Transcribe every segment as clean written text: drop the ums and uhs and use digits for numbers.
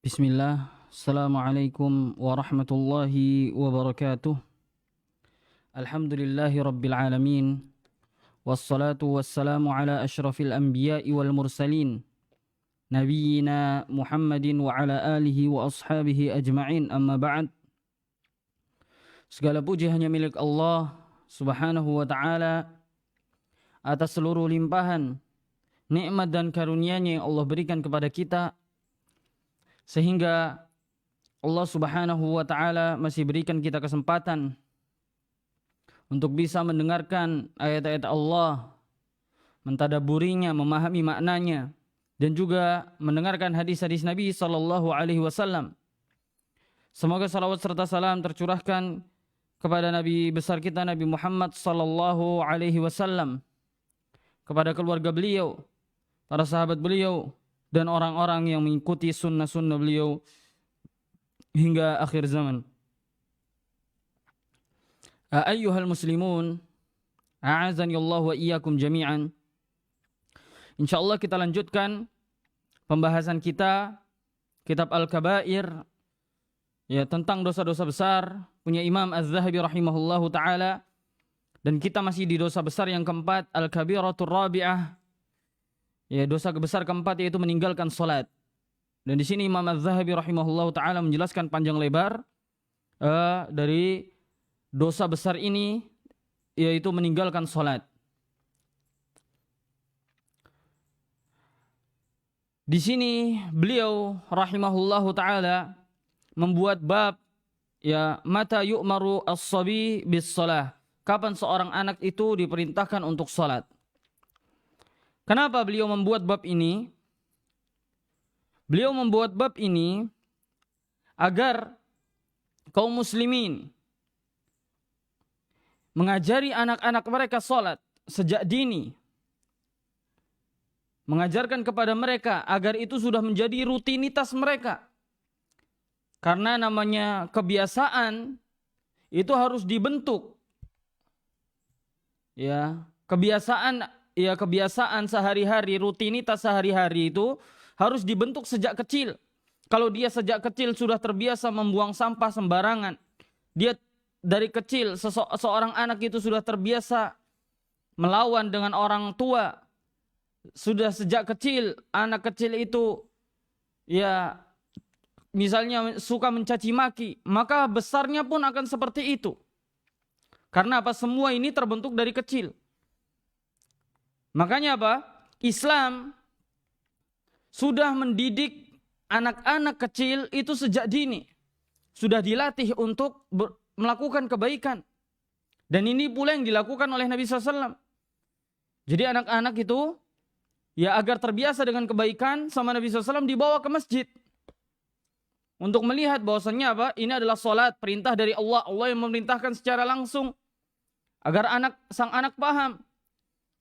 Bismillah, Assalamualaikum warahmatullahi wabarakatuh. Alhamdulillahi rabbil alamin. Wassalatu wassalamu ala ashrafil anbiya'i wal mursalin. Nabiyyina Muhammadin wa ala alihi wa ashabihi ajma'in, amma ba'd. Segala puji hanya milik Allah subhanahu wa ta'ala atas seluruh limpahan nikmat dan karunia-Nya yang Allah berikan kepada kita, sehingga Allah subhanahu wa ta'ala masih berikan kita kesempatan untuk bisa mendengarkan ayat-ayat Allah, mentadaburinya, memahami maknanya, dan juga mendengarkan hadis-hadis Nabi SAW. Semoga salawat serta salam tercurahkan kepada Nabi besar kita, Nabi Muhammad SAW, kepada keluarga beliau, para sahabat beliau, dan orang-orang yang mengikuti sunnah-sunnah beliau hingga akhir zaman. Ayyuhal muslimun, a'azani Allah wa iyyakum jami'an. Insyaallah kita lanjutkan pembahasan kita kitab Al-Kabair, ya, tentang dosa-dosa besar punya Imam Az-Zahabi rahimahullahu taala, dan kita masih di dosa besar yang keempat, Al-Kabiratur Rabi'ah. Ya, dosa besar keempat yaitu meninggalkan salat. Dan di sini Imam Az-Zahabi rahimahullahu taala menjelaskan panjang lebar dari dosa besar ini, yaitu meninggalkan salat. Di sini beliau rahimahullahu taala membuat bab, ya, mata yu'maru as-sabi bis-shalah. Kapan seorang anak itu diperintahkan untuk salat? Kenapa beliau membuat bab ini? Beliau membuat bab ini agar kaum muslimin mengajari anak-anak mereka salat sejak dini. Mengajarkan kepada mereka agar itu sudah menjadi rutinitas mereka. Karena namanya kebiasaan itu harus dibentuk. Ya, kebiasaan sehari-hari, rutinitas sehari-hari itu harus dibentuk sejak kecil. Kalau dia sejak kecil sudah terbiasa membuang sampah sembarangan, dia dari kecil, seorang anak itu sudah terbiasa melawan dengan orang tua, sudah sejak kecil anak kecil itu, ya, misalnya suka mencaci maki, maka besarnya pun akan seperti itu. Karena apa? Semua ini terbentuk dari kecil. Makanya apa? Islam sudah mendidik anak-anak kecil itu sejak dini. Sudah dilatih untuk melakukan kebaikan. Dan ini pula yang dilakukan oleh Nabi SAW. Jadi anak-anak itu, ya, agar terbiasa dengan kebaikan sama Nabi SAW, dibawa ke masjid. Untuk melihat bahwasannya apa? Ini adalah salat, perintah dari Allah. Allah yang memerintahkan secara langsung. Agar sang anak paham.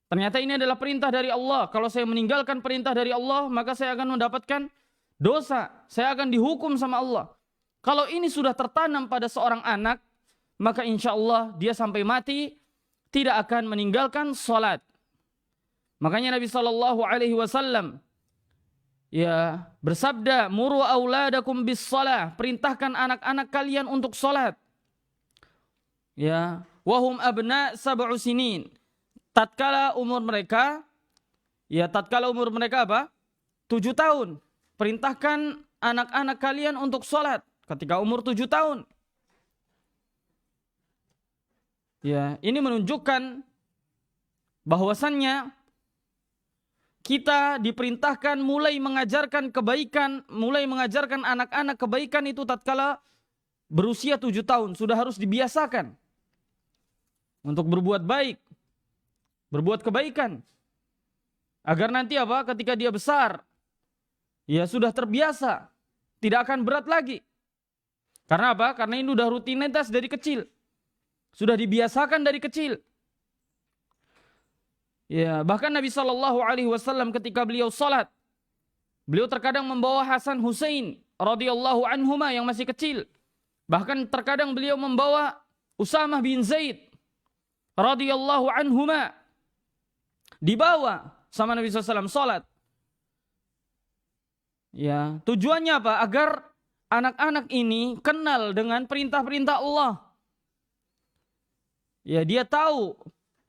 Ternyata ini adalah perintah dari Allah. Kalau saya meninggalkan perintah dari Allah, maka saya akan mendapatkan dosa. Saya akan dihukum sama Allah. Kalau ini sudah tertanam pada seorang anak, maka insya Allah dia sampai mati tidak akan meninggalkan salat. Makanya Nabi SAW, ya, bersabda, muru auladakum bis salah, perintahkan anak-anak kalian untuk salat. Ya, wahum abna sab'u sinin. Tatkala umur mereka apa? 7 tahun. Perintahkan anak-anak kalian untuk sholat ketika umur 7 tahun. Ya, ini menunjukkan bahwasannya kita diperintahkan mulai mengajarkan kebaikan, mulai mengajarkan anak-anak kebaikan itu tatkala berusia 7 tahun. Sudah harus dibiasakan untuk berbuat baik, berbuat kebaikan, agar nanti apa? Ketika dia besar, ya, sudah terbiasa, tidak akan berat lagi. Karena apa? Karena ini sudah rutinitas dari kecil, sudah dibiasakan dari kecil. Ya, bahkan Nabi SAW ketika beliau salat, beliau terkadang membawa Hasan Husain radhiyallahu anhuma yang masih kecil. Bahkan terkadang beliau membawa Usamah bin Zaid radhiyallahu anhuma, dibawa sama Nabi SAW salat. Ya, tujuannya apa? Agar anak-anak ini kenal dengan perintah-perintah Allah. Ya, dia tahu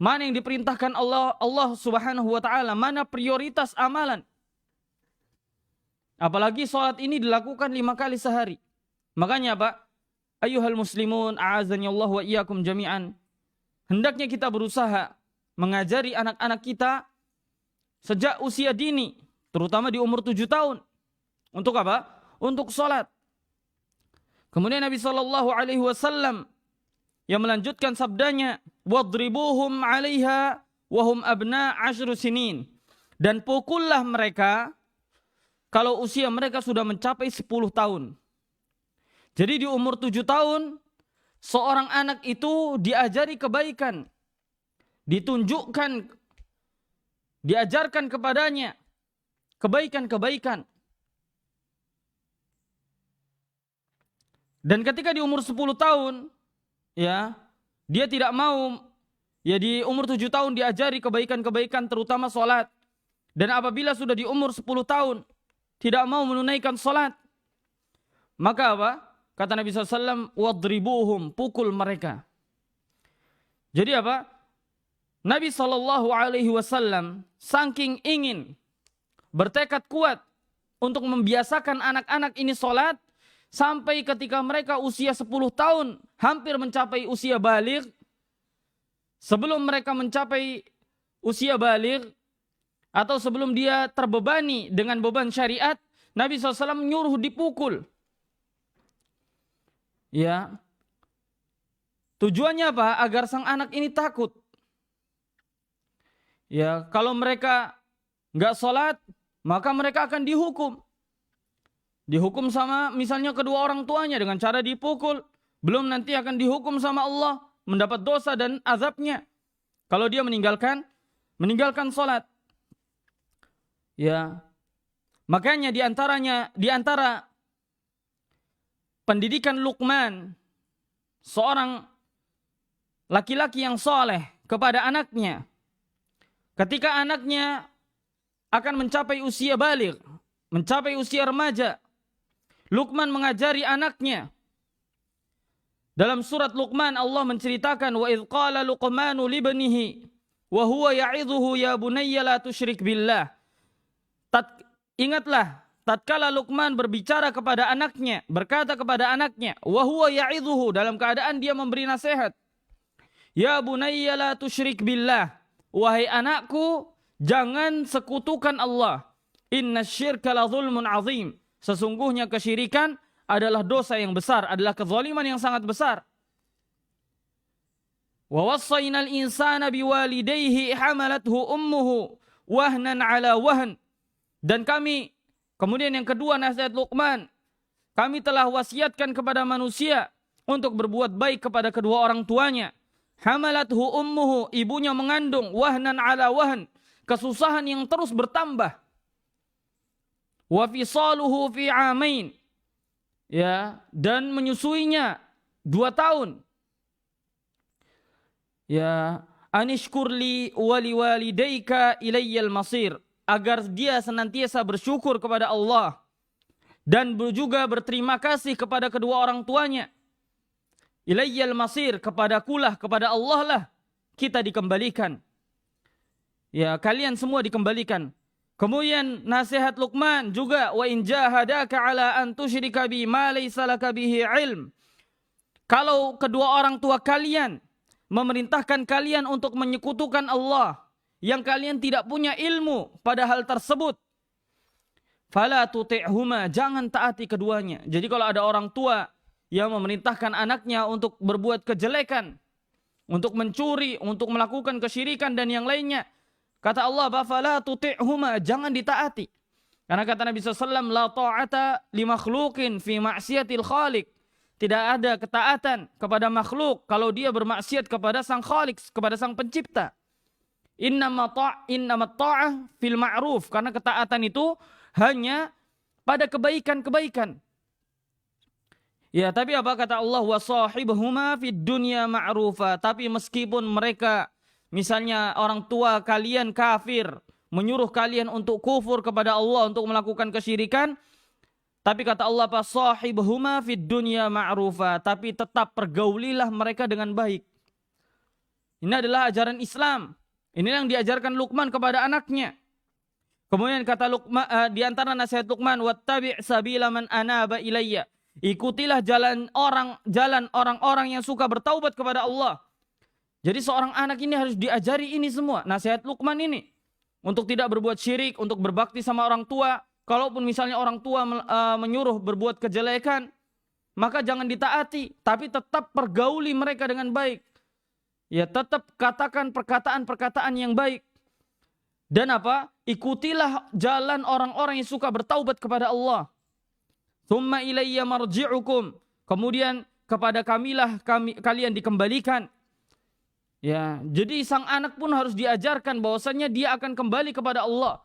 mana yang diperintahkan Allah Subhanahu wa taala, mana prioritas amalan. Apalagi sholat ini dilakukan 5 kali sehari. Makanya Pak, ayyuhal muslimun, a'azani Allah wa iyyakum jami'an. Hendaknya kita berusaha mengajari anak-anak kita sejak usia dini, terutama di umur 7 tahun. Untuk apa? Untuk sholat. Kemudian Nabi SAW yang melanjutkan sabdanya, wadribuhum 'alaiha wahum abna 10 sinin. Dan pukullah mereka kalau usia mereka sudah mencapai 10 tahun. Jadi di umur 7 tahun, seorang anak itu diajari kebaikan. Ditunjukkan, diajarkan kepadanya kebaikan-kebaikan. Dan ketika di umur 10 tahun, ya, dia tidak mau, ya di umur 7 tahun diajari kebaikan-kebaikan terutama sholat. Dan apabila sudah di umur 10 tahun, tidak mau menunaikan sholat, maka apa? Kata Nabi SAW, wadribuhum, pukul mereka. Jadi apa? Nabi SAW saking ingin, bertekad kuat untuk membiasakan anak-anak ini sholat, sampai ketika mereka usia 10 tahun, hampir mencapai usia baligh. Sebelum mereka mencapai usia baligh, atau sebelum dia terbebani dengan beban syariat, Nabi SAW menyuruh dipukul. Ya, tujuannya apa? Agar sang anak ini takut. Ya, kalau mereka nggak sholat, maka mereka akan dihukum. Dihukum sama misalnya kedua orang tuanya dengan cara dipukul. Belum nanti akan dihukum sama Allah, mendapat dosa dan azabnya kalau dia meninggalkan sholat. Ya, makanya di antara pendidikan Luqman, seorang laki-laki yang soleh kepada anaknya, ketika anaknya akan mencapai usia baligh, mencapai usia remaja, Luqman mengajari anaknya. Dalam surat Luqman Allah menceritakan, wa idh qala Luqmanu libnihi wa huwa ya'idhuhu ya bunayya la tusyrik billah. Ingatlah tatkala Luqman berbicara kepada anaknya, berkata kepada anaknya, wa huwa ya'idhuhu, dalam keadaan dia memberi nasihat, ya bunayya la tusyrik billah, wahai anakku, jangan sekutukan Allah. Innasyirka la zulmun azim. Sesungguhnya kesyirikan adalah dosa yang besar, adalah kezaliman yang sangat besar. Wa wassaynal insana biwalidayhi hamalathu ummuhu wahnan ala wahn. Dan kami, kemudian yang kedua nasihat Luqman, kami telah wasiatkan kepada manusia untuk berbuat baik kepada kedua orang tuanya. Hamalathu ummuhu, ibunya mengandung, wahnan ala wahn, kesusahan yang terus bertambah. Wa fisaluhu fi amain, ya, dan menyusuinya 2 tahun. Ya, anishkurli wali walidayka ilayyal masir, agar dia senantiasa bersyukur kepada Allah dan juga berterima kasih kepada kedua orang tuanya. Ilayyal masir, kepadakulah, kepada Allah lah kita dikembalikan. Ya, kalian semua dikembalikan. Kemudian nasihat Luqman juga, wa in jahadaka ala an tusyrika bi ma laysa laka bihi ilm. Kalau kedua orang tua kalian memerintahkan kalian untuk menyekutukan Allah yang kalian tidak punya ilmu pada hal tersebut, fala tuti'huma, jangan taati keduanya. Jadi kalau ada orang tua yang memerintahkan anaknya untuk berbuat kejelekan, untuk mencuri, untuk melakukan kesyirikan dan yang lainnya, kata Allah, fala tuti'huma, jangan ditaati. Karena kata Nabi SAW, la ta'ata li makhluqin fi ma'siyatil khaliq. Tidak ada ketaatan kepada makhluk kalau dia bermaksiat kepada sang khaliq, kepada sang pencipta. Innamat ta'ah fil ma'ruf, karena ketaatan itu hanya pada kebaikan-kebaikan. Ya, tapi apa kata Allah, wa sahibhuma fid dunya ma'rufa, tapi meskipun mereka, misalnya orang tua kalian kafir, menyuruh kalian untuk kufur kepada Allah, untuk melakukan kesyirikan. Tapi kata Allah, fasahibhuma fid dunya ma'rufa, tapi tetap pergaulilah mereka dengan baik. Ini adalah ajaran Islam. Ini yang diajarkan Luqman kepada anaknya. Kemudian kata Luqman, di antara nasihat Luqman, wattabi' sabila man anaba ilayya. Ikutilah jalan orang-orang yang suka bertaubat kepada Allah. Jadi seorang anak ini harus diajari ini semua, nasihat Luqman ini. Untuk tidak berbuat syirik, untuk berbakti sama orang tua. Kalaupun misalnya orang tua menyuruh berbuat kejelekan, maka jangan ditaati, tapi tetap pergauli mereka dengan baik. Ya, tetap katakan perkataan-perkataan yang baik. Dan apa? Ikutilah jalan orang-orang yang suka bertaubat kepada Allah. Tsumma ilayya marji'ukum. Kemudian kepada kamilah kalian dikembalikan. Ya, jadi sang anak pun harus diajarkan bahwasannya dia akan kembali kepada Allah.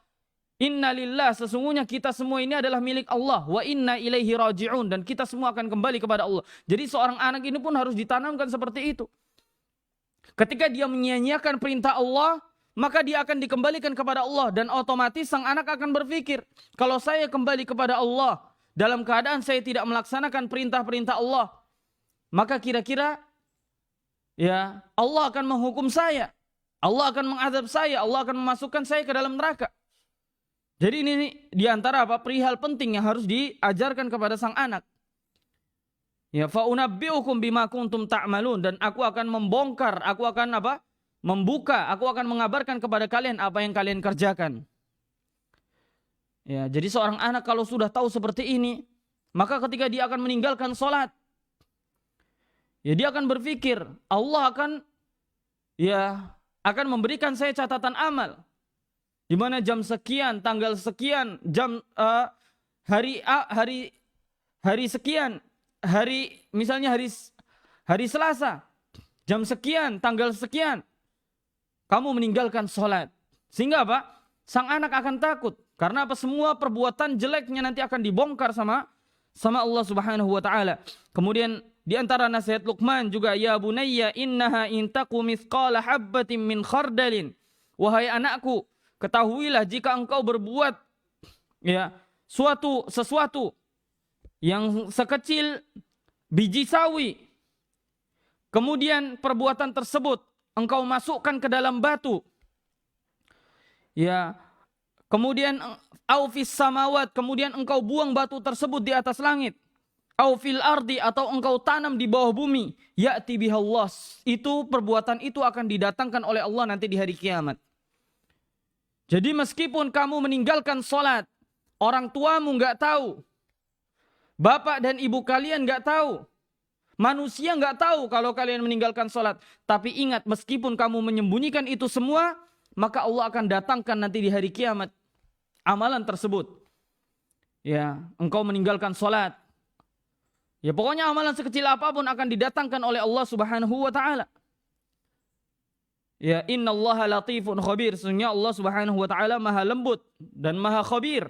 Inna lillah, sesungguhnya kita semua ini adalah milik Allah. Wa inna ilaihi raji'un, dan kita semua akan kembali kepada Allah. Jadi seorang anak ini pun harus ditanamkan seperti itu. Ketika dia menyia-nyiakan perintah Allah, maka dia akan dikembalikan kepada Allah. Dan otomatis sang anak akan berpikir, kalau saya kembali kepada Allah, dalam keadaan saya tidak melaksanakan perintah-perintah Allah, maka kira-kira ya Allah akan menghukum saya. Allah akan mengadab saya. Allah akan memasukkan saya ke dalam neraka. Jadi ini diantara perihal penting yang harus diajarkan kepada sang anak. Ya, fa unabbiukum bima kuntum ta'malun, dan aku akan membongkar, aku akan membuka, aku akan mengabarkan kepada kalian apa yang kalian kerjakan. Ya, jadi seorang anak kalau sudah tahu seperti ini, maka ketika dia akan meninggalkan sholat, ya dia akan berpikir Allah akan memberikan saya catatan amal. Di mana jam sekian, tanggal sekian, jam hari sekian, misalnya hari Selasa, jam sekian, tanggal sekian, kamu meninggalkan sholat. Sehingga apa? Sang anak akan takut. Karena apa? Semua perbuatan jeleknya nanti akan dibongkar sama Allah Subhanahu wa taala. Kemudian di antara nasihat Luqman juga, ya bunayya innaha in taqu mithqala habbatin min khardalin. Wahai anakku, ketahuilah jika engkau berbuat sesuatu yang sekecil biji sawi, kemudian perbuatan tersebut engkau masukkan ke dalam batu, ya, kemudian au fis samawat, kemudian engkau buang batu tersebut di atas langit, au fil ardi, atau engkau tanam di bawah bumi, ya'ti bihallah, itu perbuatan itu akan didatangkan oleh Allah nanti di hari kiamat. Jadi meskipun kamu meninggalkan sholat, orang tuamu nggak tahu, bapak dan ibu kalian nggak tahu, manusia nggak tahu kalau kalian meninggalkan sholat. Tapi ingat, meskipun kamu menyembunyikan itu semua, maka Allah akan datangkan nanti di hari kiamat amalan tersebut. Ya, engkau meninggalkan sholat. Ya, pokoknya amalan sekecil apapun akan didatangkan oleh Allah Subhanahu wa taala. Ya, innallaha latifun khabir. Sesungguhnya Allah Subhanahu wa taala maha lembut dan maha khabir.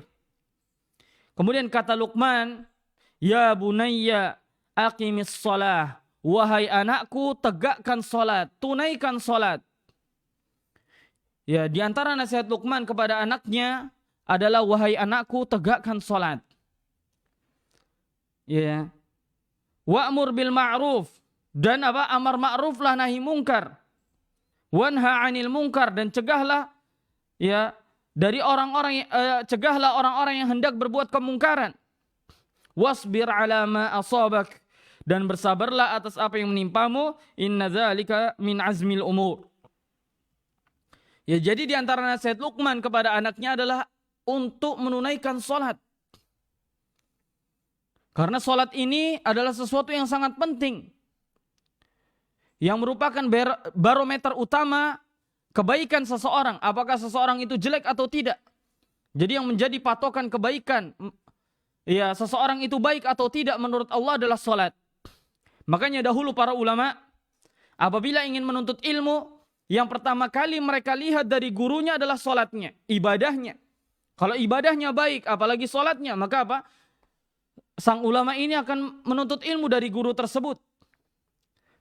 Kemudian kata Luqman, ya bunayya aqimis shalah. Wahai anakku, tegakkan salat, tunaikan salat. Ya, di antara nasihat Luqman kepada anaknya adalah, wahai anakku, tegakkan salat. Ya. Wa'mur bil ma'ruf, dan amar ma'ruflah nahi mungkar. Wanha 'anil munkar, dan cegahlah dari cegahlah orang-orang yang hendak berbuat kemungkaran. Wasbir 'ala ma asabak, dan bersabarlah atas apa yang menimpamu. Inna dzalika min azmil umur. Ya, jadi di antara nasihat Luqman kepada anaknya adalah untuk menunaikan salat. Karena salat ini adalah sesuatu yang sangat penting, yang merupakan barometer utama kebaikan seseorang, apakah seseorang itu jelek atau tidak. Jadi yang menjadi patokan kebaikan, ya, seseorang itu baik atau tidak menurut Allah adalah salat. Makanya dahulu para ulama apabila ingin menuntut ilmu, yang pertama kali mereka lihat dari gurunya adalah salatnya, ibadahnya. Kalau ibadahnya baik, apalagi salatnya, maka sang ulama ini akan menuntut ilmu dari guru tersebut.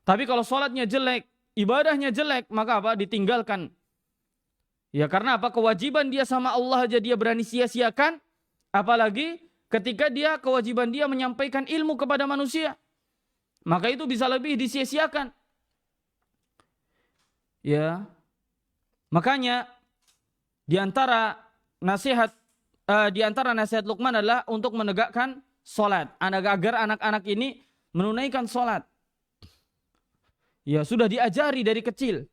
Tapi kalau sholatnya jelek, ibadahnya jelek, maka ditinggalkan. Ya karena apa? Kewajiban dia sama Allah aja dia berani sia-siakan, apalagi ketika dia kewajiban dia menyampaikan ilmu kepada manusia. Maka itu bisa lebih disia-siakan. Ya. Makanya di antara nasihat Luqman adalah untuk menegakkan salat, agar anak-anak ini menunaikan salat. Ya, sudah diajari dari kecil.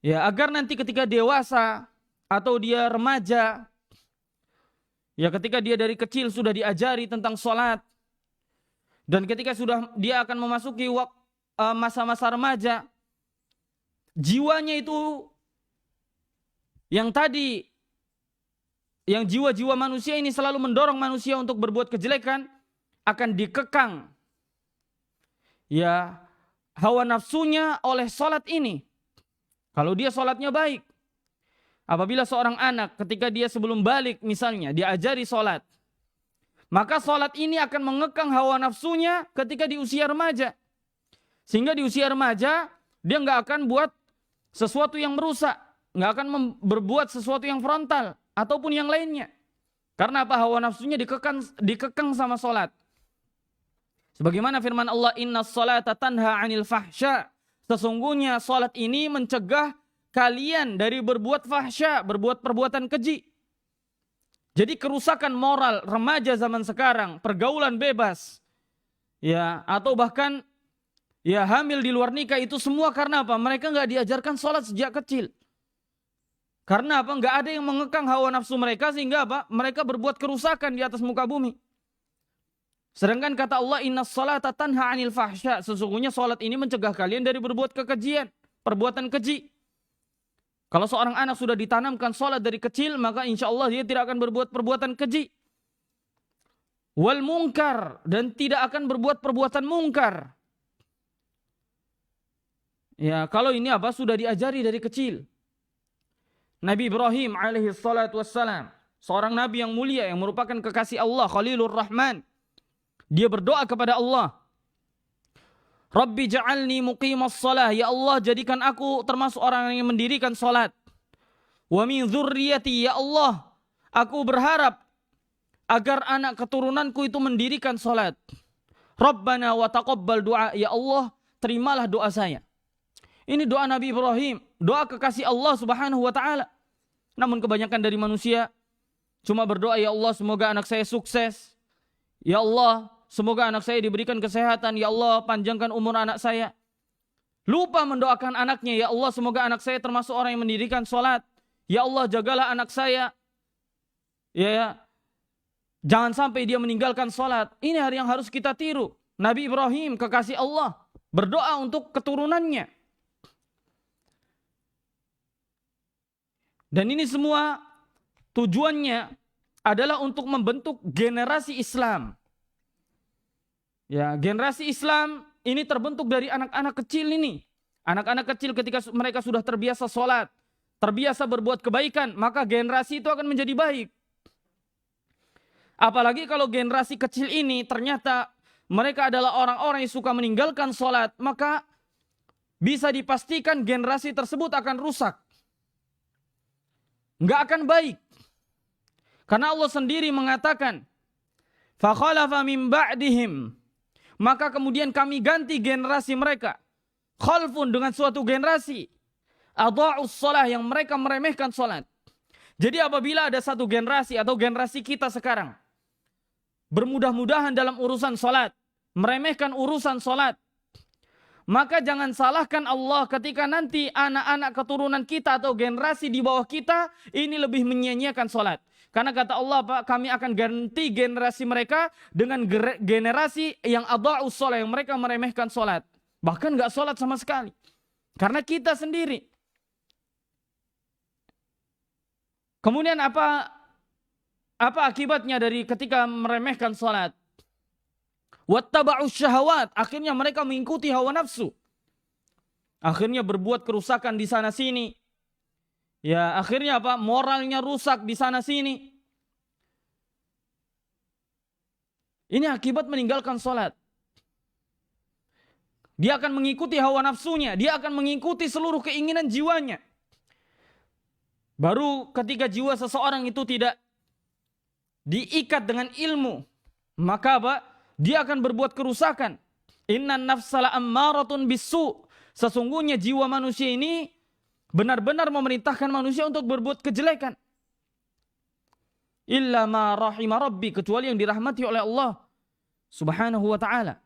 Ya, agar nanti ketika dewasa atau dia remaja, ya ketika dia dari kecil sudah diajari tentang salat, dan ketika dia akan memasuki masa-masa remaja, jiwanya itu yang jiwa-jiwa manusia ini selalu mendorong manusia untuk berbuat kejelekan akan dikekang. Ya, hawa nafsunya oleh salat ini. Kalau dia salatnya baik. Apabila seorang anak ketika dia sebelum balik misalnya diajari salat, maka salat ini akan mengekang hawa nafsunya ketika di usia remaja. Sehingga di usia remaja dia nggak akan buat sesuatu yang merusak, nggak akan berbuat sesuatu yang frontal ataupun yang lainnya. Karena apa? Hawa nafsunya dikekang sama salat. Sebagaimana firman Allah, innas salata tanha 'anil fahsya. Sesungguhnya salat ini mencegah kalian dari berbuat fahsya, berbuat perbuatan keji. Jadi kerusakan moral remaja zaman sekarang, pergaulan bebas, ya, atau bahkan ya hamil di luar nikah, itu semua karena apa? Mereka nggak diajarkan salat sejak kecil. Karena apa? Nggak ada yang mengekang hawa nafsu mereka, sehingga apa? Mereka berbuat kerusakan di atas muka bumi. Sedangkan kata Allah, innas salata tanha 'anil fahsya. Sesungguhnya salat ini mencegah kalian dari berbuat kekejian, perbuatan keji. Kalau seorang anak sudah ditanamkan salat dari kecil, maka insya Allah dia tidak akan berbuat perbuatan keji. Wal mungkar, dan tidak akan berbuat perbuatan mungkar. Ya, kalau ini apa? Sudah diajari dari kecil. Nabi Ibrahim alaihi salatu wassalam, seorang nabi yang mulia yang merupakan kekasih Allah, Khalilur Rahman. Dia berdoa kepada Allah, Rabbi ja'alni muqimas salah. Ya Allah, jadikan aku termasuk orang yang mendirikan salat. Wa min dzurriyyati. Ya Allah, aku berharap agar anak keturunanku itu mendirikan salat. Rabbana wa taqabbal du'a. Ya Allah, terimalah doa saya. Ini doa Nabi Ibrahim, doa kekasih Allah Subhanahu wa taala. Namun kebanyakan dari manusia cuma berdoa, ya Allah, semoga anak saya sukses. Ya Allah, semoga anak saya diberikan kesehatan. Ya Allah, panjangkan umur anak saya. Lupa mendoakan anaknya. Ya Allah, semoga anak saya termasuk orang yang mendirikan salat. Ya Allah, jagalah anak saya. Ya, jangan sampai dia meninggalkan salat. Ini hari yang harus kita tiru. Nabi Ibrahim, kekasih Allah, berdoa untuk keturunannya. Dan ini semua tujuannya adalah untuk membentuk generasi Islam. Ya, generasi Islam ini terbentuk dari anak-anak kecil ini. Anak-anak kecil ketika mereka sudah terbiasa sholat, terbiasa berbuat kebaikan, maka generasi itu akan menjadi baik. Apalagi kalau generasi kecil ini ternyata mereka adalah orang-orang yang suka meninggalkan sholat, maka bisa dipastikan generasi tersebut akan rusak. Nggak akan baik. Karena Allah sendiri mengatakan, فَخَلَفَ مِنْ بَعْدِهِمْ. Maka kemudian kami ganti generasi mereka. Khalfun, dengan suatu generasi. Adha'us shalah, yang mereka meremehkan salat. Jadi apabila ada satu generasi atau generasi kita sekarang bermudah-mudahan dalam urusan salat, meremehkan urusan salat, maka jangan salahkan Allah ketika nanti anak-anak keturunan kita atau generasi di bawah kita ini lebih menyia-nyiakan salat. Karena kata Allah, Pak, kami akan ganti generasi mereka dengan generasi yang adha'us shalah, yang mereka meremehkan salat. Bahkan enggak salat sama sekali. Karena kita sendiri. Kemudian apa akibatnya dari ketika meremehkan salat? Wattaba'us syahawat, akhirnya mereka mengikuti hawa nafsu. Akhirnya berbuat kerusakan di sana sini. Ya, akhirnya apa? Moralnya rusak di sana sini. Ini akibat meninggalkan salat. Dia akan mengikuti hawa nafsunya, dia akan mengikuti seluruh keinginan jiwanya. Baru ketika jiwa seseorang itu tidak diikat dengan ilmu, maka apa? Dia akan berbuat kerusakan. Innan nafsala ammaratun bisu. Sesungguhnya jiwa manusia ini benar-benar memerintahkan manusia untuk berbuat kejelekan. Illa ma rahima rabbi, kecuali yang dirahmati oleh Allah Subhanahu wa ta'ala.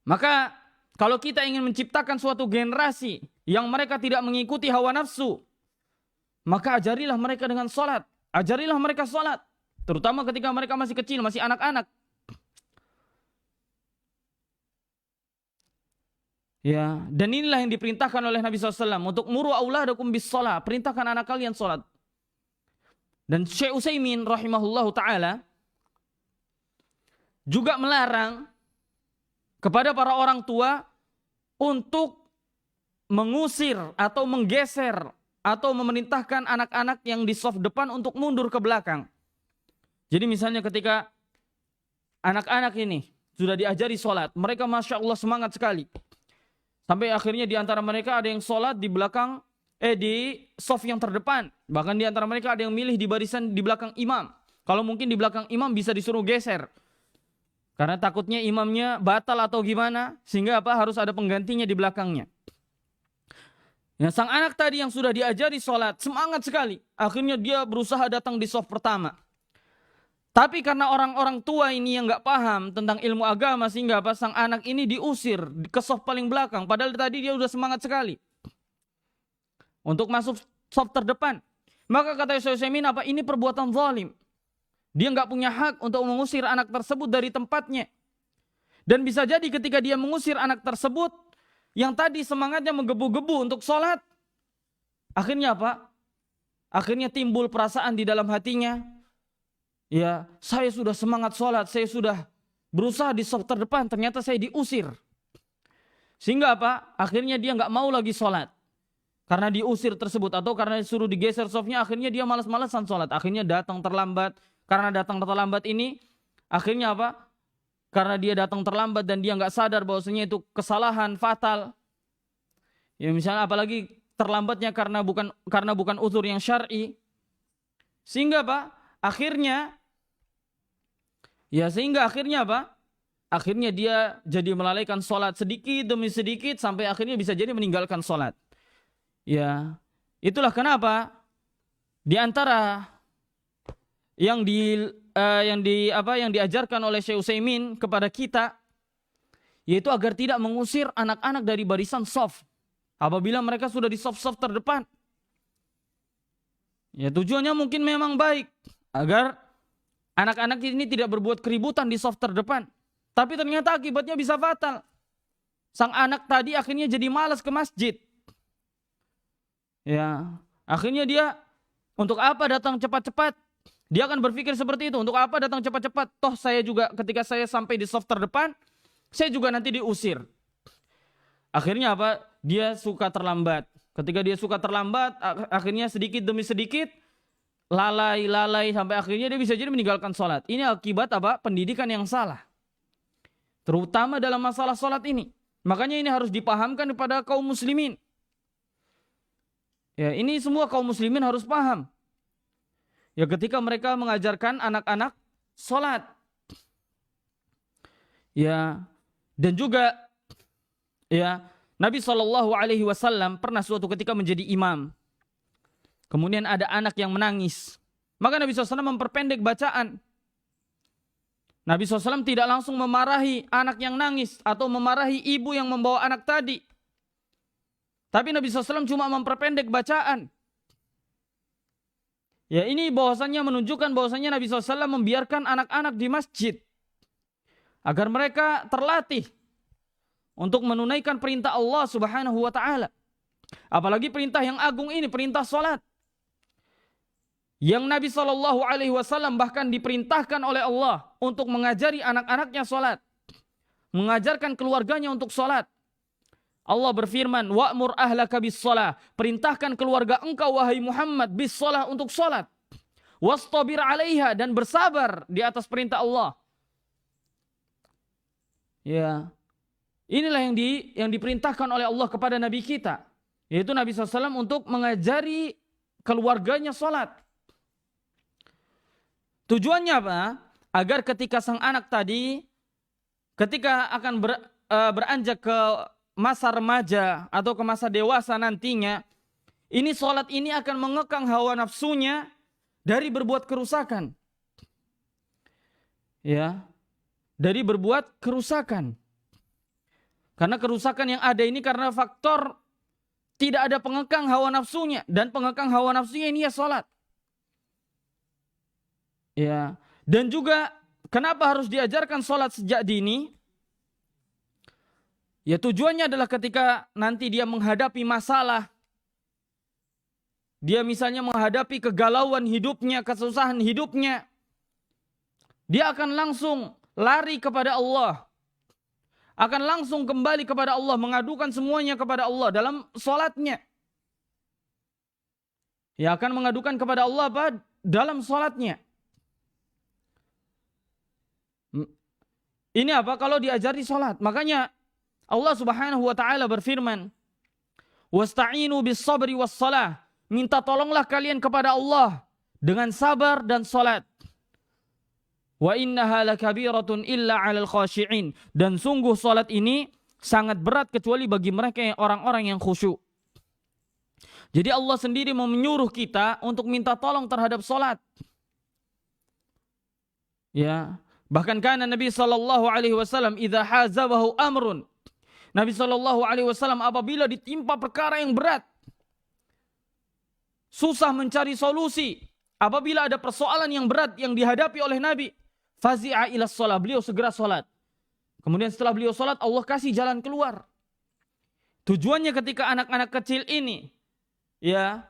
Maka kalau kita ingin menciptakan suatu generasi yang mereka tidak mengikuti hawa nafsu, maka ajarilah mereka dengan salat. Ajarilah mereka salat, terutama ketika mereka masih kecil, masih anak-anak. Ya, dan inilah yang diperintahkan oleh Nabi SAW untuk muru auladakum bis shalah, perintahkan anak kalian salat. Dan Syekh Utsaimin rahimahullahu taala juga melarang kepada para orang tua untuk mengusir atau menggeser atau memerintahkan anak-anak yang di saf depan untuk mundur ke belakang. Jadi misalnya ketika anak-anak ini sudah diajari sholat, mereka Masya Allah semangat sekali. Sampai akhirnya di antara mereka ada yang sholat di belakang, di saf yang terdepan. Bahkan di antara mereka ada yang milih di barisan di belakang imam. Kalau mungkin di belakang imam bisa disuruh geser. Karena takutnya imamnya batal atau gimana, sehingga harus ada penggantinya di belakangnya. Ya, sang anak tadi yang sudah diajari sholat, semangat sekali. Akhirnya dia berusaha datang di saf pertama. Tapi karena orang-orang tua ini yang nggak paham tentang ilmu agama, sehingga sang anak ini diusir ke saf paling belakang. Padahal tadi dia sudah semangat sekali untuk masuk saf terdepan. Maka kata Syekh Utsaimin, ini perbuatan zalim. Dia nggak punya hak untuk mengusir anak tersebut dari tempatnya. Dan bisa jadi ketika dia mengusir anak tersebut, yang tadi semangatnya menggebu-gebu untuk sholat, akhirnya apa? Akhirnya timbul perasaan di dalam hatinya, ya, saya sudah semangat sholat, saya sudah berusaha di saf terdepan, ternyata saya diusir. Sehingga apa? Akhirnya dia nggak mau lagi sholat. Karena diusir tersebut atau karena disuruh digeser safnya, akhirnya dia malas-malasan sholat. Akhirnya datang terlambat. Karena datang terlambat ini, akhirnya apa? Karena dia datang terlambat dan dia nggak sadar bahwasanya itu kesalahan fatal. Ya misalnya apalagi terlambatnya karena bukan uzur yang syar'i. Sehingga apa? Akhirnya apa? Akhirnya dia jadi melalaikan sholat sedikit demi sedikit sampai akhirnya bisa jadi meninggalkan sholat. Ya, itulah kenapa di antara yang diajarkan oleh Syekh Utsaimin kepada kita, yaitu agar tidak mengusir anak-anak dari barisan shaf apabila mereka sudah di shaf terdepan. Ya, tujuannya mungkin memang baik agar anak-anak ini tidak berbuat keributan di shaf terdepan, tapi ternyata akibatnya bisa fatal. Sang anak tadi akhirnya jadi malas ke masjid. Ya, akhirnya dia untuk apa datang cepat-cepat? Dia akan berpikir seperti itu, untuk apa datang cepat-cepat? Toh saya juga ketika saya sampai di shaf terdepan, saya juga nanti diusir. Akhirnya apa? Dia suka terlambat. Ketika dia suka terlambat, akhirnya sedikit demi sedikit, lalai sampai akhirnya dia bisa jadi meninggalkan sholat. Ini akibat apa? Pendidikan yang salah. Terutama dalam masalah sholat ini. Makanya ini harus dipahamkan kepada kaum muslimin. Ya, ini semua kaum muslimin harus paham. Ya, ketika mereka mengajarkan anak-anak sholat. Ya, dan juga ya, Nabi SAW pernah suatu ketika menjadi imam. Kemudian ada anak yang menangis. Maka Nabi SAW memperpendek bacaan. Nabi SAW tidak langsung memarahi anak yang nangis atau memarahi ibu yang membawa anak tadi. Tapi Nabi SAW cuma memperpendek bacaan. Ya, ini bahwasannya menunjukkan bahwasannya Nabi SAW membiarkan anak-anak di masjid agar mereka terlatih untuk menunaikan perintah Allah Subhanahu wa taala. Apalagi perintah yang agung ini, perintah salat. Yang Nabi SAW bahkan diperintahkan oleh Allah untuk mengajari anak-anaknya salat, mengajarkan keluarganya untuk salat. Allah berfirman, wa'mur ahlaka bis-shalah, perintahkan keluarga engkau wahai Muhammad bis-shalah untuk salat. Wastabir 'alaiha, dan bersabar di atas perintah Allah. Ya. Inilah yang diperintahkan oleh Allah kepada nabi kita. Yaitu Nabi SAW untuk mengajari keluarganya sholat. Tujuannya apa? Agar ketika sang anak tadi, ketika akan beranjak ke masa remaja atau ke masa dewasa nantinya, ini sholat ini akan mengekang hawa nafsunya dari berbuat kerusakan. Ya, dari berbuat kerusakan. Karena kerusakan yang ada ini karena faktor tidak ada pengekang hawa nafsunya, dan pengekang hawa nafsunya ini ya sholat. Ya, dan juga kenapa harus diajarkan sholat sejak dini? Ya tujuannya adalah ketika nanti dia menghadapi masalah, dia misalnya menghadapi kegalauan hidupnya, kesusahan hidupnya, dia akan langsung lari kepada Allah, akan langsung kembali kepada Allah, mengadukan semuanya kepada Allah dalam sholatnya. Ya akan mengadukan kepada Allah apa? Dalam sholatnya. Ini apa? Kalau diajari sholat. Makanya Allah Subhanahu wa taala berfirman, "Wasta'inu bis-sabri was-shalah." Minta tolonglah kalian kepada Allah dengan sabar dan salat. Wa innaha lakabiratun illa 'alal khashi'in. Dan sungguh salat ini sangat berat kecuali bagi mereka yang orang-orang yang khusyuk. Jadi Allah sendiri menyuruh kita untuk minta tolong terhadap salat. Ya, bahkan kana Nabi sallallahu alaihi wasallam idza hazabahu amrun. Nabi sallallahu alaihi wasallam apabila ditimpa perkara yang berat, susah mencari solusi, apabila ada persoalan yang berat yang dihadapi oleh Nabi, fazi'a ila shalah, beliau segera salat. Kemudian setelah beliau salat, Allah kasih jalan keluar. Tujuannya ketika anak-anak kecil ini, ya,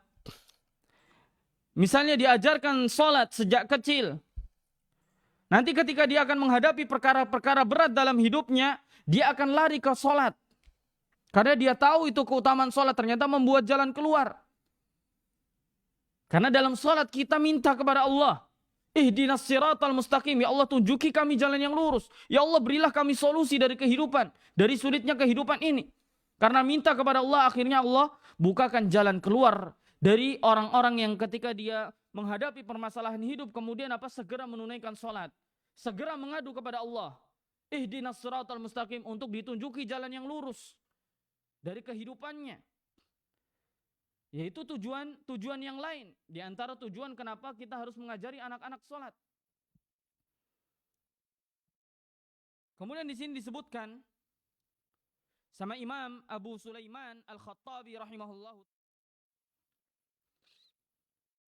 misalnya diajarkan salat sejak kecil, nanti ketika dia akan menghadapi perkara-perkara berat dalam hidupnya, dia akan lari ke salat. Karena dia tahu itu keutamaan salat, ternyata membuat jalan keluar. Karena dalam salat kita minta kepada Allah, ihdinas siratal mustaqim, ya Allah tunjuki kami jalan yang lurus. Ya Allah berilah kami solusi dari kehidupan, dari sulitnya kehidupan ini. Karena minta kepada Allah, akhirnya Allah bukakan jalan keluar dari orang-orang yang ketika dia menghadapi permasalahan hidup, kemudian segera menunaikan salat. Segera mengadu kepada Allah, ihdinas siratal mustaqim, untuk ditunjuki jalan yang lurus dari kehidupannya. Yaitu tujuan yang lain. Di antara tujuan kenapa kita harus mengajari anak-anak sholat. Kemudian di sini disebutkan sama Imam Abu Sulaiman Al-Khattabi rahimahullah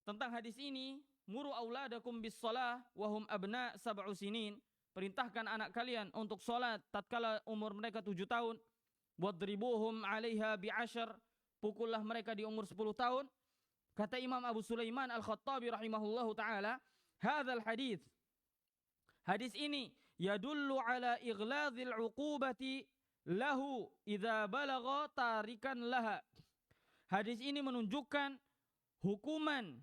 tentang hadis ini, muru auladakum bis shalah wa hum abna 7 sinin. Perintahkan anak kalian untuk sholat tatkala umur mereka 7 tahun. Wadribuhum 'alaiha bi'ashar. Pukullah mereka di umur 10 tahun. Kata Imam Abu Sulaiman Al-Khattabi rahimahullahu ta'ala, hadzal hadits, hadis ini yadullu ala ighladzil 'uqubati lahu idza balagha tarikan laha. Hadis ini menunjukkan hukuman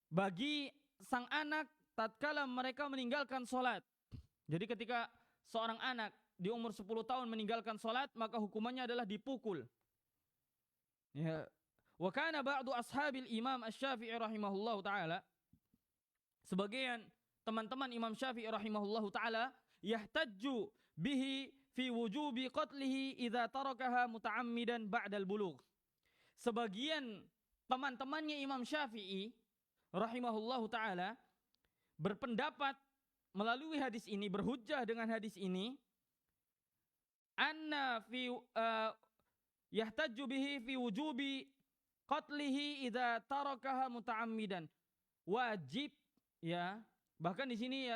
bagi sang anak tatkala mereka meninggalkan salat. Jadi ketika seorang anak di umur 10 tahun meninggalkan salat, maka hukumannya adalah dipukul. Ya, wa kana ba'du ashabil Imam Asy-Syafi'i rahimahullahu taala, sebagian teman-teman Imam Syafi'i rahimahullahu taala yahtajju bihi fi wujubi qatlihi idza tarakaha muta'ammidan ba'dal bulugh. Sebagian teman-temannya Imam Syafi'i rahimahullahu taala berpendapat melalui hadis ini, berhujjah dengan hadis ini, anna fi yahtaju bihi fi wujubi qatlihi idza tarakaha muta'ammidan. Wajib, ya. Bahkan di sini ya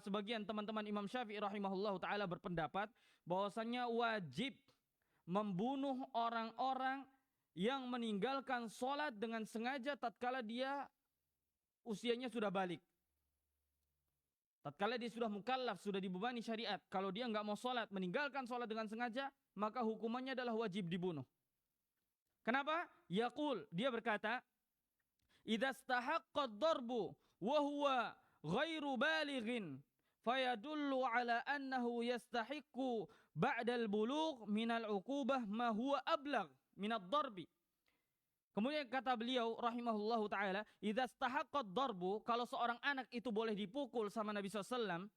sebagian teman-teman Imam Syafi'i rahimahullahu taala berpendapat bahwasannya wajib membunuh orang-orang yang meninggalkan salat dengan sengaja tatkala dia usianya sudah balik. Tatkala dia sudah mukallaf, sudah dibebani syariat, kalau dia enggak mau salat, meninggalkan salat dengan sengaja, maka hukumannya adalah wajib dibunuh. Kenapa? Yaqul, dia berkata, idza istahaqqa ad-darbu wa huwa ghairu balighin fayadullu ala annahu yastahiqqu ba'da al-bulugh min al-'uqubah ma huwa ablagh. minad darbi. Kemudian kata beliau rahimahullahu taala, idza istahaqqad darbu, kalau seorang anak itu boleh dipukul sama Nabi SAW,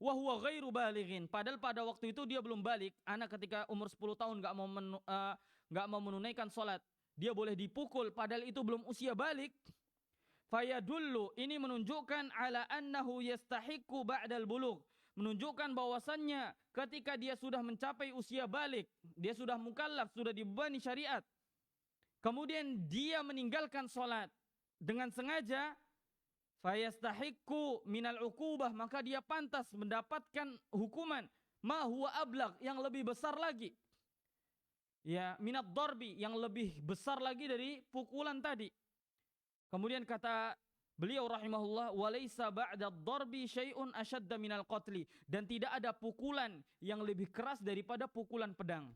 wa huwa ghairu balighin, padahal pada waktu itu dia belum balik. Anak ketika umur 10 tahun enggak mau menunaikan salat, dia boleh dipukul padahal itu belum usia balik. Fayadullu, ini menunjukkan ala annahu yastahiqqu ba'dal bulugh, menunjukkan bahwasannya ketika dia sudah mencapai usia balik, dia sudah mukallaf, sudah dibebani syariat, kemudian dia meninggalkan salat dengan sengaja, fayastahiqqu minal uqubah, maka dia pantas mendapatkan hukuman ma huwa ablagh, yang lebih besar lagi. Ya, minad darbi, yang lebih besar lagi dari pukulan tadi. Kemudian kata beliau rahimahullah, walaysa ba'da darbi syai'un ashadda minal qatli, dan tidak ada pukulan yang lebih keras daripada pukulan pedang.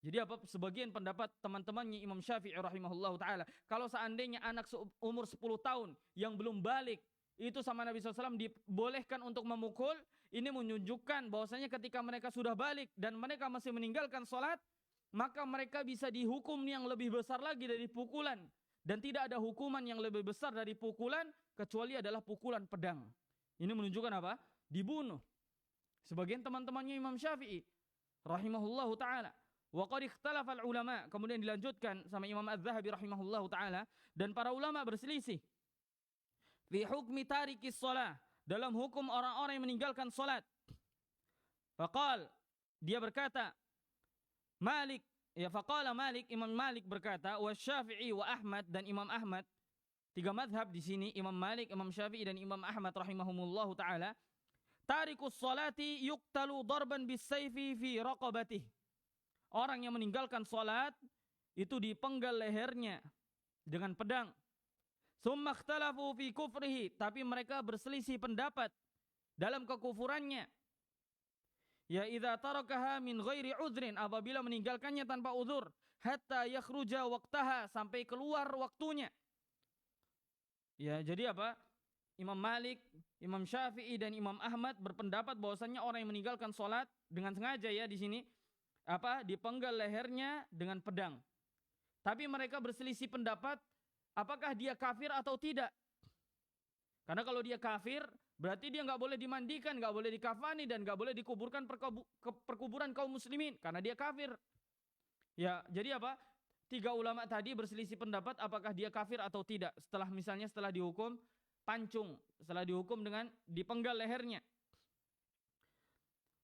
Jadi apa sebagian pendapat teman-temannya Imam Syafi'i rahimahullahu taala, kalau seandainya anak umur 10 tahun yang belum balik itu sama Nabi SAW dibolehkan untuk memukul, ini menunjukkan bahwasanya ketika mereka sudah balik dan mereka masih meninggalkan sholat, maka mereka bisa dihukum yang lebih besar lagi dari pukulan, dan tidak ada hukuman yang lebih besar dari pukulan kecuali adalah pukulan pedang. Ini menunjukkan apa? Dibunuh. Sebagian teman-temannya Imam Syafi'i rahimahullahu taala. Wa qad ikhtalafa ulama, kemudian dilanjutkan sama Imam Az-Zahabi rahimahullahu taala, dan para ulama berselisih fi hukmi tarikis shalah, dalam hukum orang-orang yang meninggalkan salat. Faqal, dia berkata, Malik, ya faqala Malik, Imam Malik berkata, wa Syafi'i wa Ahmad, dan Imam Ahmad, tiga madhab di sini, Imam Malik, Imam Syafi'i dan Imam Ahmad rahimahumullahu taala, tarikus salati yuqtalu darban bis-sayfi fi raqabatih. Orang yang meninggalkan salat itu dipenggal lehernya dengan pedang. Summa ikhtalafu fi kufrihi, tapi mereka berselisih pendapat dalam kekufurannya. Ya idza tarakaha min ghairi udhrin, apabila meninggalkannya tanpa uzur, hatta yakhruja waqtaha, sampai keluar waktunya. Ya, jadi apa? Imam Malik, Imam Syafi'i dan Imam Ahmad berpendapat bahwasannya orang yang meninggalkan salat dengan sengaja, ya di sini apa? Dipenggal lehernya dengan pedang. Tapi mereka berselisih pendapat apakah dia kafir atau tidak. Karena kalau dia kafir, berarti dia nggak boleh dimandikan, nggak boleh dikafani, dan nggak boleh dikuburkan ke perkuburan kaum muslimin karena dia kafir. Ya, jadi apa? Tiga ulama tadi berselisih pendapat apakah dia kafir atau tidak. Setelah dihukum pancung, setelah dihukum dengan dipenggal lehernya.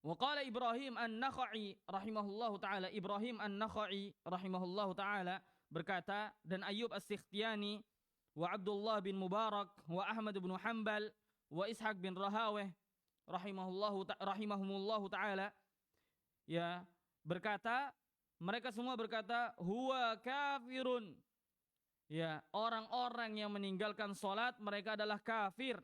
Wa qala Ibrahim An-Nakhai rahimahullahu taala, Ibrahim An-Nakhai rahimahullahu taala berkata, dan Ayyub As-Sikhtiyani wa Abdullah bin Mubarak wa Ahmad bin Hanbal wa Ishaq bin Rahaweh rahimahumullahu taala, ya, berkata, mereka semua berkata huwa kafirun. Ya, orang-orang yang meninggalkan salat mereka adalah kafir.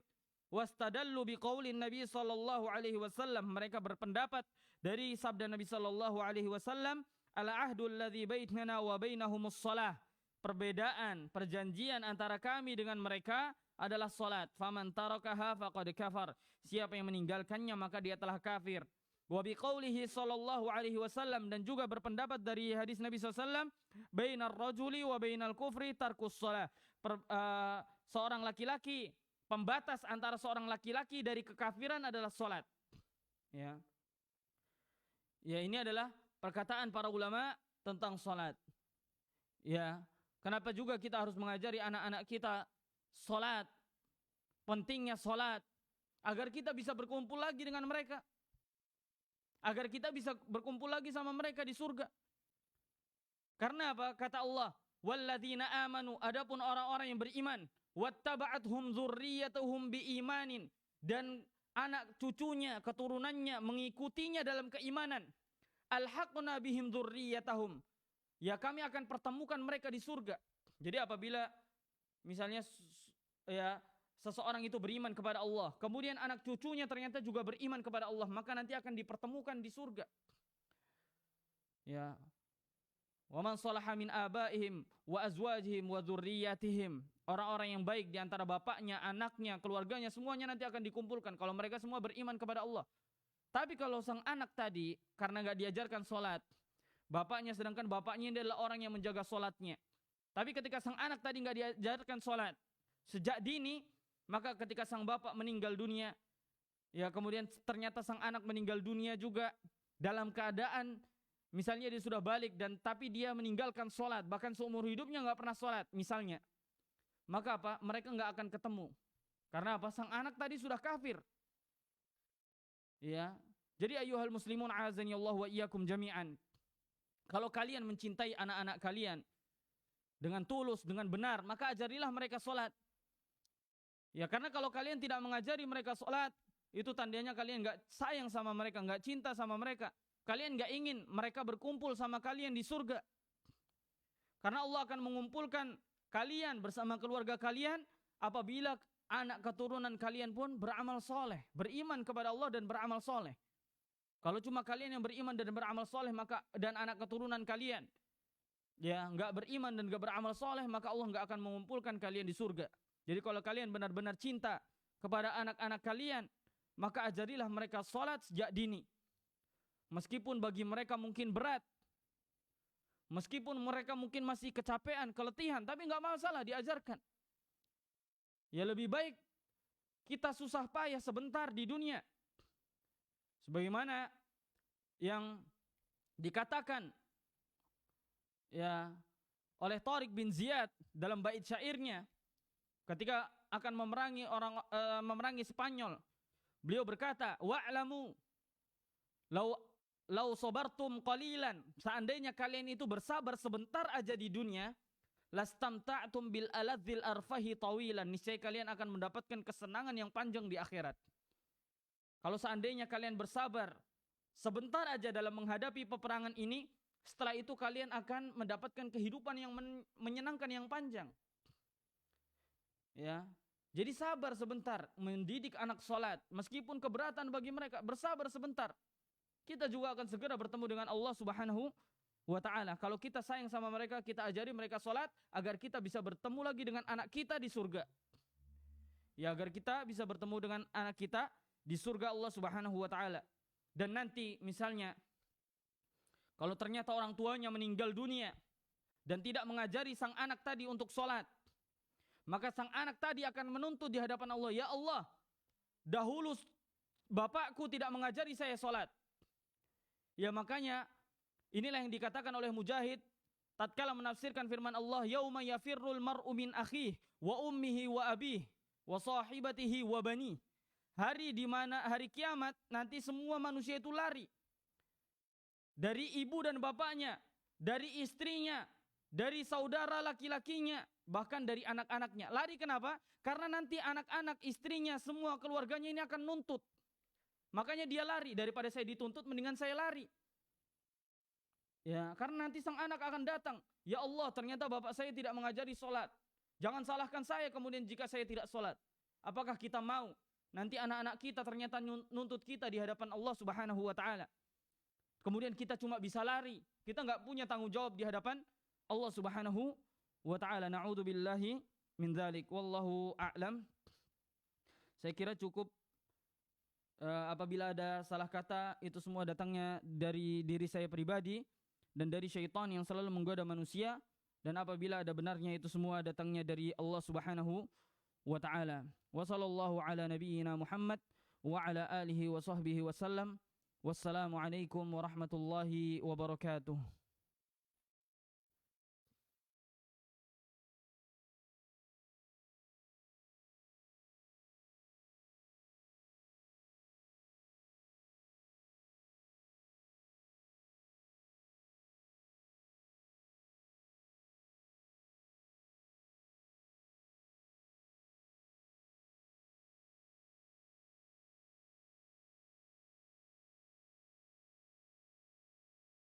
Wastadallu biqaulin Nabi sallallahu alaihi wasallam, mereka berpendapat dari sabda Nabi sallallahu alaihi wasallam, ala ahdul ladzi bainana wa bainahumus shalah, perbedaan perjanjian antara kami dengan mereka adalah salat. Faman tarakaha faqad kafar, siapa yang meninggalkannya maka dia telah kafir. Wa biqaulihi sallallahu alaihi wasallam, dan juga berpendapat dari hadis Nabi sallallahu alaihi wasallam, bainar rajuli wa bainal kufri tarkus shalah, seorang laki-laki, pembatas antara seorang laki-laki dari kekafiran adalah salat. Ya. Ya, ini adalah perkataan para ulama tentang salat. Ya, kenapa juga kita harus mengajari anak-anak kita salat, pentingnya salat, agar kita bisa berkumpul lagi dengan mereka, agar kita bisa berkumpul lagi sama mereka di surga. Karena apa? Kata Allah, walladzina amanu, adapun orang-orang yang beriman, wattaba'athum dzurriyyatuhum biimanin, dan anak cucunya, keturunannya mengikutinya dalam keimanan, alhaqna bihim dzurriyyatahum, ya kami akan pertemukan mereka di surga. Jadi apabila misalnya ya seseorang itu beriman kepada Allah, kemudian anak cucunya ternyata juga beriman kepada Allah, maka nanti akan dipertemukan di surga. Ya. Wa man salaha min abaihim wa azwajihim wa dzurriyyatihim, orang-orang yang baik di antara bapaknya, anaknya, keluarganya, semuanya nanti akan dikumpulkan kalau mereka semua beriman kepada Allah. Tapi kalau sang anak tadi karena enggak diajarkan salat, bapaknya, sedangkan bapaknya ini adalah orang yang menjaga sholatnya. Tapi ketika sang anak tadi nggak diajarkan sholat sejak dini, maka ketika sang bapak meninggal dunia, ya kemudian ternyata sang anak meninggal dunia juga dalam keadaan misalnya dia sudah balik dan tapi dia meninggalkan sholat, bahkan seumur hidupnya nggak pernah sholat misalnya, maka apa? Mereka nggak akan ketemu. Karena apa? Sang anak tadi sudah kafir. Ya, jadi ayyuhal muslimun a'azani Allah wa iyyakum jami'an. Kalau kalian mencintai anak-anak kalian dengan tulus, dengan benar, maka ajarilah mereka sholat. Ya, karena kalau kalian tidak mengajari mereka sholat, itu tandanya kalian nggak sayang sama mereka, nggak cinta sama mereka. Kalian nggak ingin mereka berkumpul sama kalian di surga. Karena Allah akan mengumpulkan kalian bersama keluarga kalian apabila anak keturunan kalian pun beramal soleh, beriman kepada Allah dan beramal soleh. Kalau cuma kalian yang beriman dan beramal soleh, maka dan anak keturunan kalian ya nggak beriman dan nggak beramal soleh, maka Allah nggak akan mengumpulkan kalian di surga. Jadi kalau kalian benar-benar cinta kepada anak-anak kalian, maka ajarilah mereka sholat sejak dini. Meskipun bagi mereka mungkin berat, meskipun mereka mungkin masih kecapean, keletihan, tapi nggak masalah diajarkan. Ya lebih baik kita susah payah sebentar di dunia. Sebagaimana yang dikatakan ya oleh Tariq bin Ziyad dalam bait syairnya ketika akan memerangi Spanyol, beliau berkata, wa'lamu lau sabartum qalilan, seandainya kalian itu bersabar sebentar aja di dunia, lastamta'tum bil aladzil arfahi tawilan, niscaya kalian akan mendapatkan kesenangan yang panjang di akhirat. Kalau seandainya kalian bersabar sebentar aja dalam menghadapi peperangan ini, setelah itu kalian akan mendapatkan kehidupan yang menyenangkan yang panjang. Ya, jadi sabar sebentar mendidik anak sholat, meskipun keberatan bagi mereka, bersabar sebentar. Kita juga akan segera bertemu dengan Allah Subhanahu wa ta'ala. Kalau kita sayang sama mereka, kita ajari mereka sholat agar kita bisa bertemu lagi dengan anak kita di surga. Ya, agar kita bisa bertemu dengan anak kita di surga Allah Subhanahu wa ta'ala. Dan nanti misalnya kalau ternyata orang tuanya meninggal dunia dan tidak mengajari sang anak tadi untuk sholat, maka sang anak tadi akan menuntut di hadapan Allah, ya Allah, dahulu bapakku tidak mengajari saya sholat. Ya makanya inilah yang dikatakan oleh Mujahid tatkala menafsirkan firman Allah, yauma yafirrul mar'u min akhihi wa ummihi wa abihi wa sahibatihi wa bani. Hari di mana hari kiamat nanti semua manusia itu lari dari ibu dan bapaknya, dari istrinya, dari saudara laki-lakinya, bahkan dari anak-anaknya. Lari kenapa? Karena nanti anak-anak, istrinya, semua keluarganya ini akan nuntut. Makanya dia lari, daripada saya dituntut mendingan saya lari. Ya, karena nanti sang anak akan datang, ya Allah, ternyata bapak saya tidak mengajari sholat. Jangan salahkan saya kemudian jika saya tidak sholat. Apakah kita mau nanti anak-anak kita ternyata nuntut kita di hadapan Allah Subhanahu wa ta'ala? Kemudian kita cuma bisa lari, kita nggak punya tanggung jawab di hadapan Allah Subhanahu wa ta'ala. Na'udzubillahi min dzalik. Wallahu a'lam. Saya kira cukup. Apabila ada salah kata, itu semua datangnya dari diri saya pribadi dan dari syaitan yang selalu menggoda manusia, dan apabila ada benarnya, itu semua datangnya dari Allah Subhanahu wa ta'ala. Wa sallallahu ala nabiyyina Muhammad wa ala alihi wa sahbihi wa sallam. Wassalamualaikum warahmatullahi wabarakatuh.